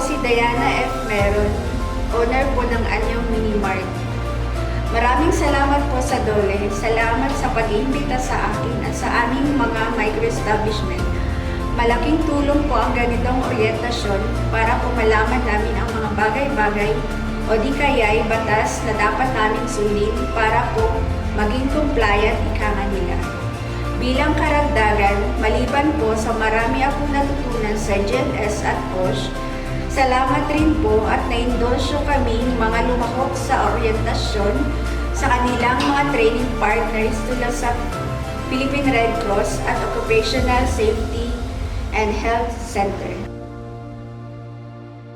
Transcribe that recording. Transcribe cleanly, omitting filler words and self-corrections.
si Diana F. Meron, owner po ng Anyong Mini Mart. Maraming salamat po sa DOLE. Salamat sa pag-iimbita sa akin at sa aming mga micro-establishment. Malaking tulong po ang ganitong oryentasyon para po malaman namin ang mga bagay-bagay o di kaya'y batas na dapat namin sundin para po maging compliant ika nga nila. Bilang karagdagan, maliban po sa marami akong natutunan sa GNS at POSH, salamat rin po at naindosyo kami ng mga lumahok sa oryentasyon sa kanilang mga training partners tulad sa Philippine Red Cross at Occupational Safety and Health Center.